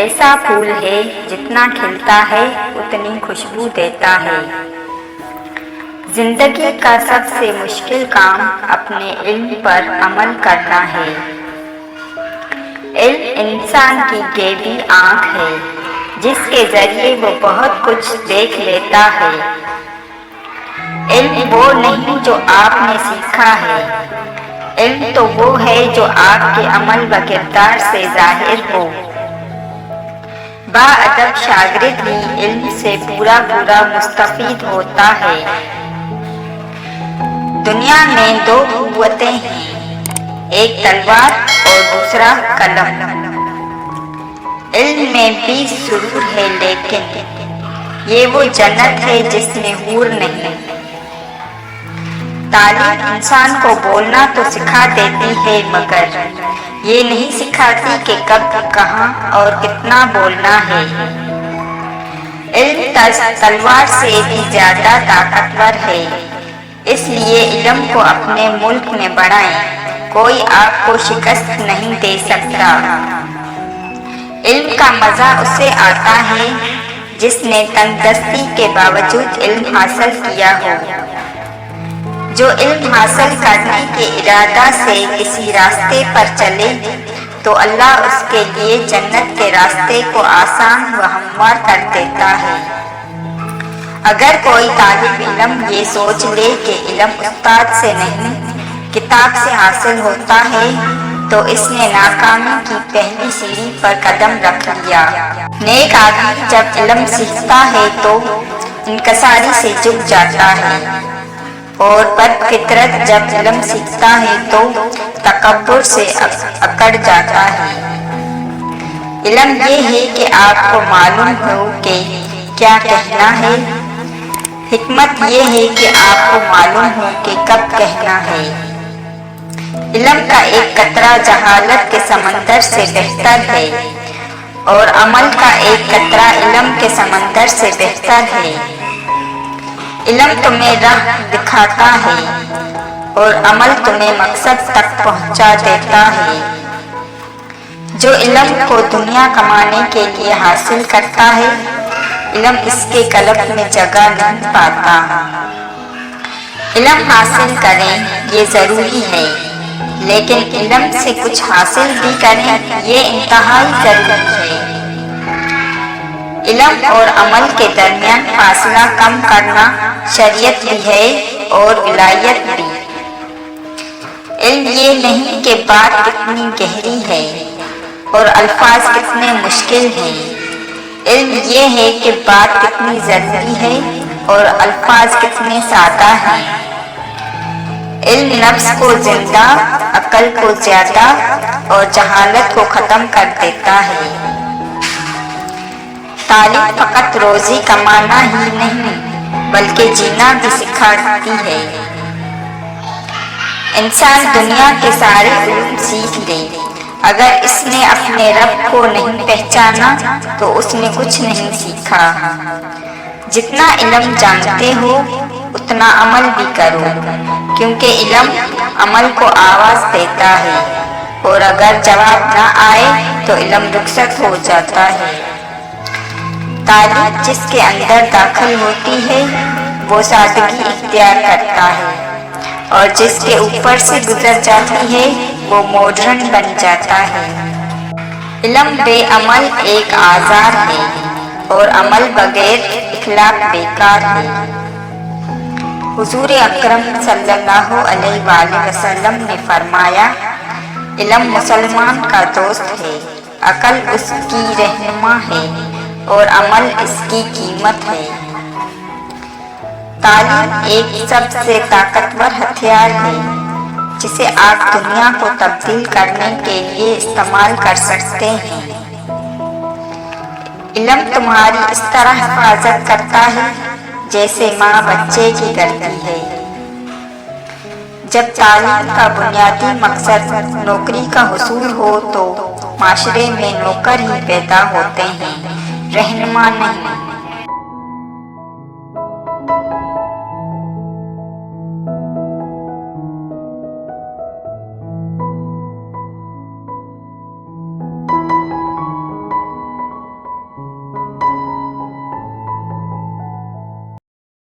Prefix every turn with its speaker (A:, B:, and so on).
A: ایسا پھول ہے جتنا کھلتا ہے اتنی خوشبو دیتا ہے۔ زندگی کا سب سے مشکل کام اپنے علم پر عمل کرنا ہے۔ علم انسان کی گہری آنکھ ہے جس کے ذریعے وہ بہت کچھ دیکھ لیتا ہے۔ علم وہ نہیں جو آپ نے سیکھا ہے، علم تو وہ ہے جو آپ کے عمل و کردار سے ظاہر ہو۔ باادب شاگرد ہی علم سے پورا مستفید ہوتا ہے۔ دنیا میں دو قوتیں ہیں، ایک تلوار اور دوسرا قلم۔ علم میں بھی سرور ہے لیکن یہ وہ جنت ہے جس میں حور نہیں۔ تعلیم انسان کو بولنا تو سکھا دیتی ہے مگر یہ نہیں سکھاتی کہ کب کہاں اور کتنا بولنا ہے۔ علم تلوار سے بھی زیادہ طاقتور ہے، اس لیے علم کو اپنے ملک میں بڑھائیں، کوئی آپ کو شکست نہیں دے سکتا۔ علم کا مزہ اسے آتا ہے جس نے تندرستی کے باوجود علم حاصل کیا ہو۔ جو علم حاصل کرنے کے ارادہ سے کسی راستے پر چلے تو اللہ اس کے لیے جنت کے راستے کو آسان و ہموار کر دیتا ہے۔ اگر کوئی طالب علم یہ سوچ لے کہ علم استاد سے نہیں کتاب سے حاصل ہوتا ہے تو اس نے ناکامی کی پہلی سیڑھی پر قدم رکھ لیا۔ نیک آدمی جب علم سیکھتا ہے تو انکساری سے جھک جاتا ہے اور بد فطرت جب علم سیکھتا ہے تو تکبر سے اکڑ جاتا ہے۔ علم یہ ہے کہ آپ کو معلوم ہو کہ کیا کہنا ہے، حکمت یہ ہے کہ آپ کو معلوم ہو کہ کب کہنا ہے۔ علم کا ایک قطرہ جہالت کے سمندر سے بہتر ہے اور عمل کا ایک قطرہ علم کے سمندر سے بہتر ہے۔ علم تمہیں راہ دکھاتا ہے اور عمل تمہیں مقصد تک پہنچا دیتا ہے۔ جو علم کو دنیا کمانے کے لیے حاصل کرتا ہے، علم اس کے قلب میں جگہ نہیں پاتا۔ علم حاصل کریں یہ ضروری ہے، لیکن علم سے کچھ حاصل بھی کریں یہ انتہائی ضروری ہے۔ علم اور عمل کے درمیان فاصلہ کم کرنا شریعت بھی ہے اور ولایت بھی۔ علم یہ نہیں کہ بات کتنی گہری ہے اور الفاظ کتنے مشکل ہیں، علم یہ ہے کہ بات کتنی ضروری ہے اور الفاظ کتنے سادہ ہیں۔ علم نفس کو زندہ، عقل کو زیادہ اور جہالت کو ختم کر دیتا ہے۔ تعلیم فقط روزی کمانا ہی نہیں بلکہ جینا بھی سکھاتی ہے۔ انسان دنیا کے سارے علوم سیکھ لے، اگر اس نے اپنے رب کو نہیں پہچانا تو اس نے کچھ نہیں سیکھا۔ جتنا علم جانتے ہو اتنا عمل بھی کرو، کیونکہ علم عمل کو آواز دیتا ہے اور اگر جواب نہ آئے تو علم رخصت ہو جاتا ہے۔ تعلیم جس کے اندر داخل ہوتی ہے وہ سادگی اختیار کرتا ہے اور جس کے اوپر سے گزر جاتی ہے وہ ماڈرن بن جاتا ہے۔ علم بے عمل ایک آزار ہے اور عمل بغیر اخلاق بیکار ہے۔ حضور اکرم صلی اللہ علیہ وآلہ وسلم نے فرمایا، علم مسلمان کا دوست ہے، عقل اس کی رہنما ہے اور عمل اس کی قیمت ہے۔ تعلیم ایک سب سے طاقتور ہتھیار ہے جسے آپ دنیا کو تبدیل کرنے کے لیے استعمال کر سکتے ہیں۔ علم تمہاری اس طرح حفاظت کرتا ہے جیسے ماں بچے کی کرتی ہے۔ جب تعلیم کا بنیادی مقصد نوکری کا حصول ہو تو معاشرے میں نوکر ہی پیدا ہوتے ہیں، رہنما نہیں۔